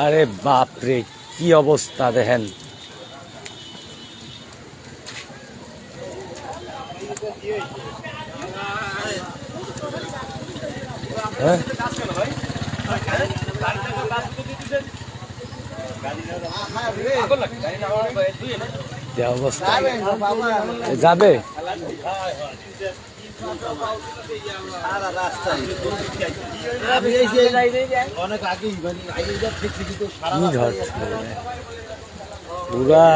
আরে বাপ রে, কি অবস্থা দেখেন। হ্যাঁ অবস্থা যাবে। পুরা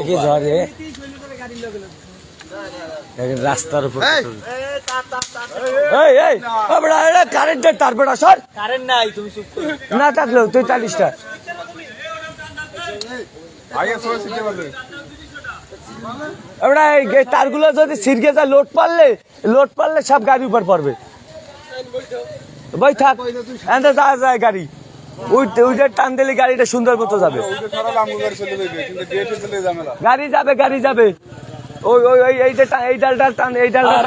কি ঝড়ে রাস্তার উপর কারেন্টের তার বেড়া সর কারেন্ট নাই, তুমি চুপ করো না থাকলেও তুই 40টা তারগুলো যদি ছিড়কে যায় লোড পারলে সব গাড়ি উপর পড়বে। ভাই থাক যায় গাড়ি ওইটা টান দিলে গাড়িটা সুন্দর মতো যাবে। গাড়ি যাবে ওই ওই ওই এই ডালটা টান, এই ডালটা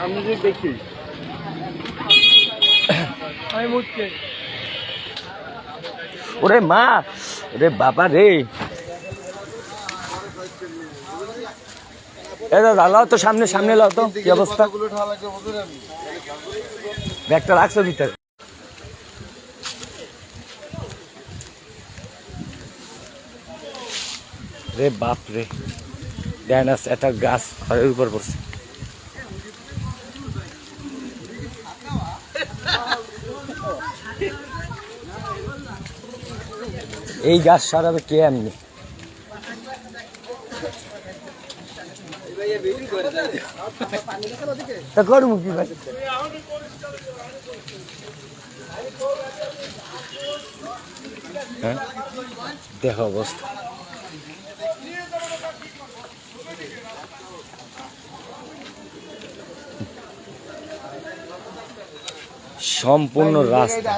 আমি যে দেখি ওরে মা, ওরে বাবা রে, লাও তো সামনে সামনে লাও তো, কি অবস্থা? ব্যাগটা রাখছো ভিতরে। রে বাপ রে, দেন একটা গাছ ঘরের উপর পড়ছে। এই গাছ সারাবে কে এমনি? করবো কি ভাই? হ্যাঁ দেখো অবস্থা। সম্পূর্ণ রাস্তা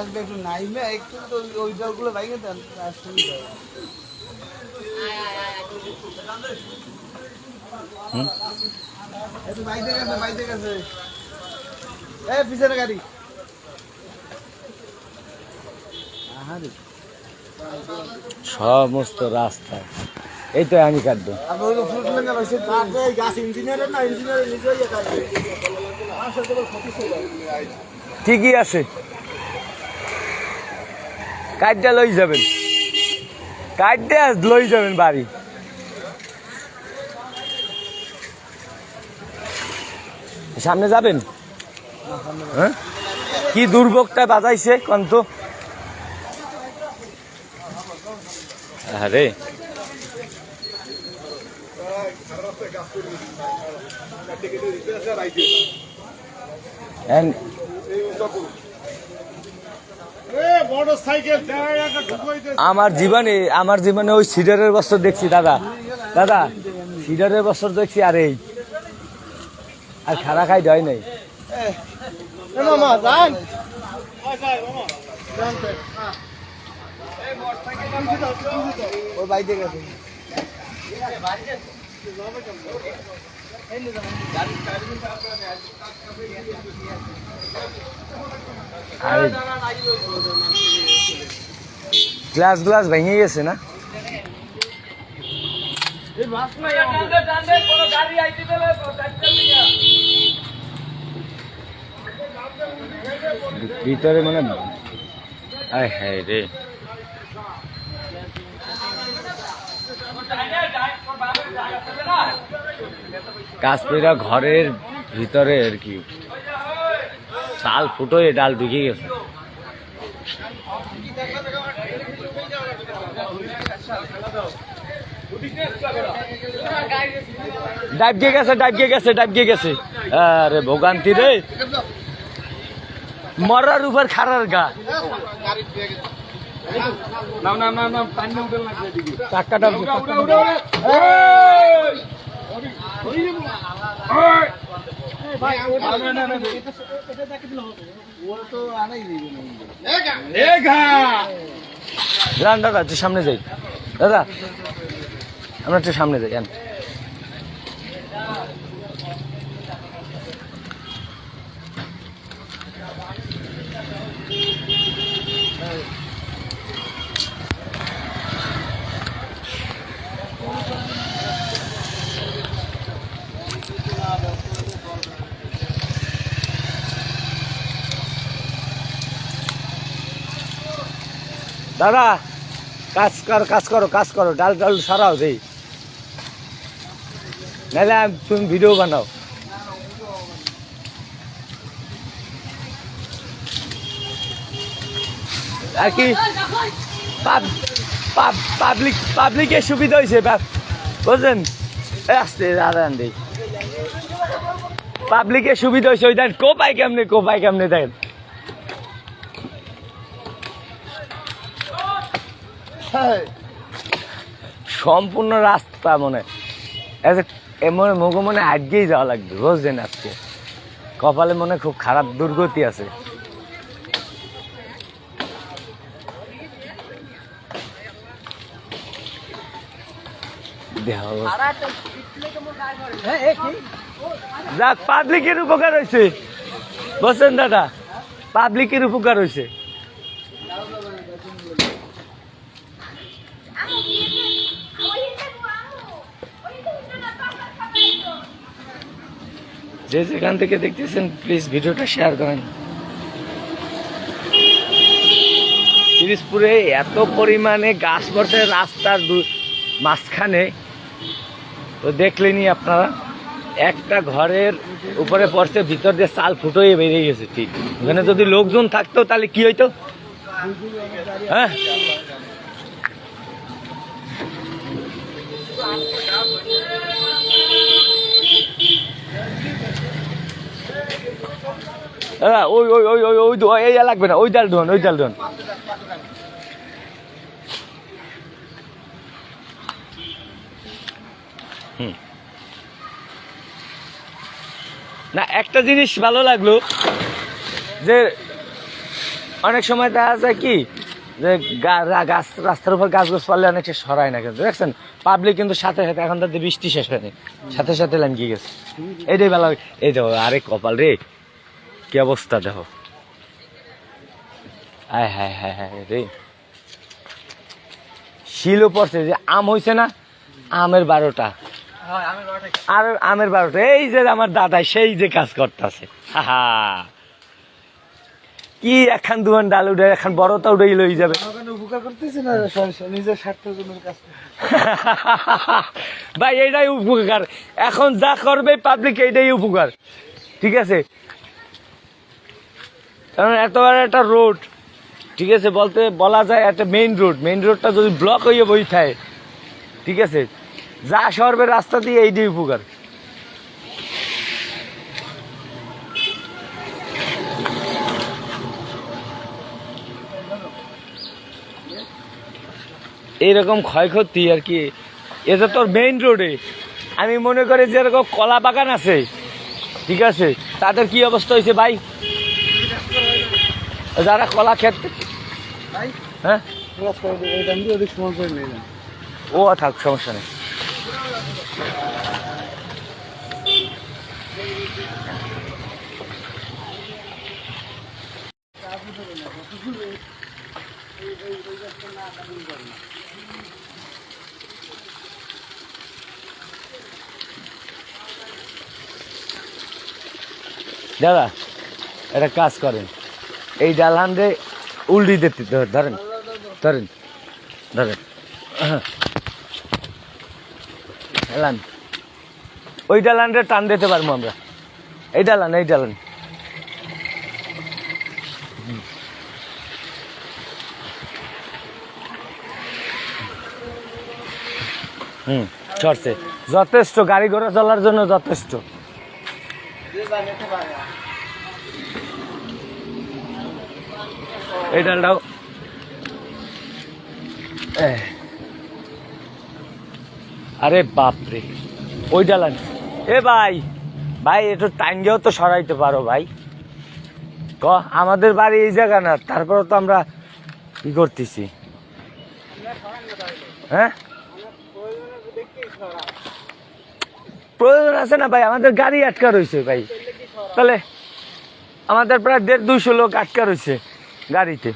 পিছনে গাড়ি সমস্ত রাস্তা এই তো আমি কাটবো। ঠিকই আছে, কাটটা লই যাবেন, কাটটা লই যাবেন বাড়ি। সামনে যাবেন? হ্যাঁ কি দুর্ভোগটা বাজাইছে কন্ত। আরে আমার জীবনে ওই সিডারের বছর দেখছি দাদা, সিডারের বছর দেখছি। আর এই আর খারা খাই দেয় নাই। গ্লাস ভেঙে গেছে না? ভিতরে মানে আয় হায় রে, কাশ্মীরা ঘরের ভিতরে আর কি চাল ফুটোয় ডাল ঢুকে গেছে। ডাইবকে গেছে। আরে ভোগান্তি রে, মরার উপর খারার গা। চাক্কাটা সামনে যাই। দাদা আমরা একটু সামনে যাই। দাদা কাজ করো ডাল সারাও দেই, নাহলে তুমি ভিডিও বানাও। আর কি পাবলিকের সুবিধা হয়েছে বুঝলেন, আসতে দাঁড়ান দেই, পাবলিকের সুবিধা হয়েছে। ওই দেন কোপাই কেমনে দেখেন। সম্পূর্ণ রাস্তা মনে মনে আজকেই যাওয়া লাগবে বুঝলেন। আজকে কপালে মনে খুব খারাপ দুর্গতি আছে। যাক পাবলিকের উপকার হয়েছে বুঝছেন দাদা, পাবলিকের উপকার হয়েছে। যে যেখান থেকে দেখতেছেন প্লিজ ভিডিওটা শেয়ার করেন। পিরিজপুরে এত পরিমাণে গাছ পড়ছে রাস্তার মাঝখানে, তো দেখলেনি আপনারা, একটা ঘরের উপরে পড়ছে, ভিতর দিয়ে চাল ফুটোই বেরিয়ে গেছে। ঠিক ওখানে যদি লোকজন থাকতো তাহলে কি হইতো? হ্যাঁ ওই লাগবে না, ওই ডাল ধোন। না একটা জিনিস ভালো লাগলো যে অনেক সময় দেখা যায় কি যে গাছ রাস্তার উপর গাছ পারলে অনেক সরায় না, কিন্তু দেখছেন পাবলিক কিন্তু সাথে এখন তাদের বৃষ্টি শেষ হয়নি, সাথে লাইন গিয়ে গেছে। এইটাই ভালো। এই দেখো আরে কপাল রে, কি অবস্থা দেখো। হ্যাঁ রে, শিলও পড়ছে যে আম হয়েছে না, আমের 12টা আর আমের 12টা। এই যে আমার দাদা সেই যে কাজ করতেছে, কি এখন দুয়ান ডাল উঠে এখন বড়টা উঠেই লই যাবে। উপকার করতেছে না, নিজের স্বার্থের জন্য কাজ ভাই এইটাই উপকার, এখন যা করবে পাবলিক এইটাই উপকার। ঠিক আছে, কারণ এত বড় একটা রোড, ঠিক আছে, বলা যায় একটা মেইন রোডটা যদি ব্লক হয়ে বই থাকে, ঠিক আছে, যা সরবে রাস্তা দিয়ে এইটাই উপকার। এইরকম ক্ষয়ক্ষতি আর কি, এটা তোর মেইন রোডে। আমি মনে করি যেরকম কলা বাগান আছে, ঠিক আছে, তাদের কি অবস্থা হয়েছে ভাই, যারা কলা ক্ষেত, হ্যাঁ ও থাক সমস্যা নেই। দাদা একটা কাজ করেন, এই ডালহান্ডে উল্টি দিতে ধরেন ডালান, ওই ডালানটা টান দিতে পারবো আমরা। এই ডালান চড়ছে, যথেষ্ট গাড়ি ঘোড়া চলার জন্য যথেষ্ট। এই ডালটাও আরে বাপরে, ওই ডালান। এ ভাই একটু টাঙ্গেও তো সরাইতে পারো ভাই, আমাদের বাড়ি এই জায়গা না, তারপরে তো আমরা কি করতেছি। হ্যাঁ প্রয়োজন আছে না ভাই, আমাদের গাড়ি আটকা রয়েছে ভাই। তাহলে আমাদের প্রায় 150-200 লোক আটকা রয়েছে গাড়িতে।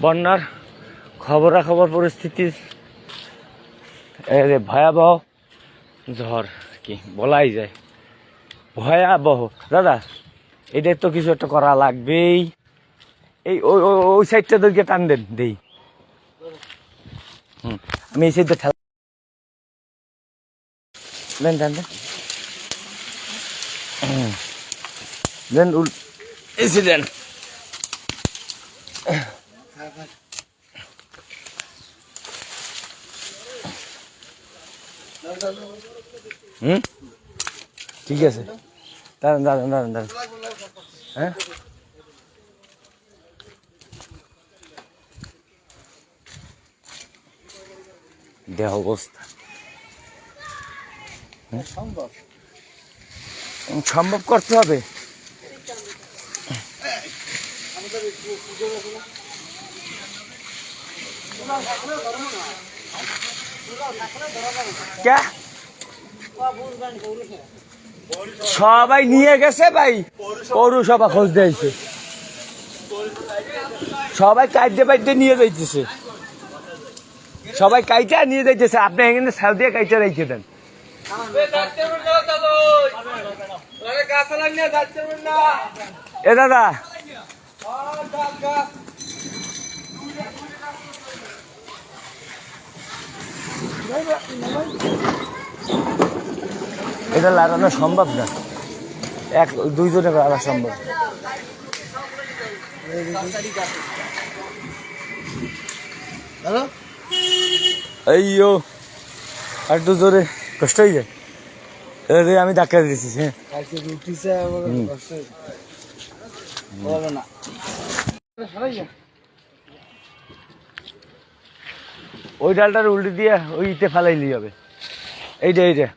বন্যার খবরাখবর পরিস্থিতি ভয়াবহ, ঝড় কি বলাই যায়, ভয়াবহ। দাদা এটার তো কিছু একটা করা লাগবেই। এই ওই সাইডটা দিকে টান দেন দেই। আমি এই সাইডটা ঠেলা দেন টান দেন দেন এসে দেন। ঠিক আছে, দাঁড়ান দাঁড়ান দাঁড়ান দাঁড়ান। হ্যাঁ দেহ অবস্থা সম্ভব করতে হবে। সবাই নিয়ে গেছে ভাই, পৌরসভা খোঁজ দিয়েছে, সবাই কাইটে পাইটে নিয়ে যাইতেছে, সবাই কাইটা নিয়ে যাইতেছে। আপনি এখানে সাল দিয়ে কাইটা রেখে দেন। এ দাদা এটা লাগানো সম্ভব না, 1-2 জনে লাগা সম্ভব। এইও আর একটু জোরে কষ্ট হয়ে যায়। আমি ধাক্কা দিয়েছি। হ্যাঁ ওই ডালটার উল্টে দিয়ে ওই ইটে ফেলাইলি হবে। এইটা এইটা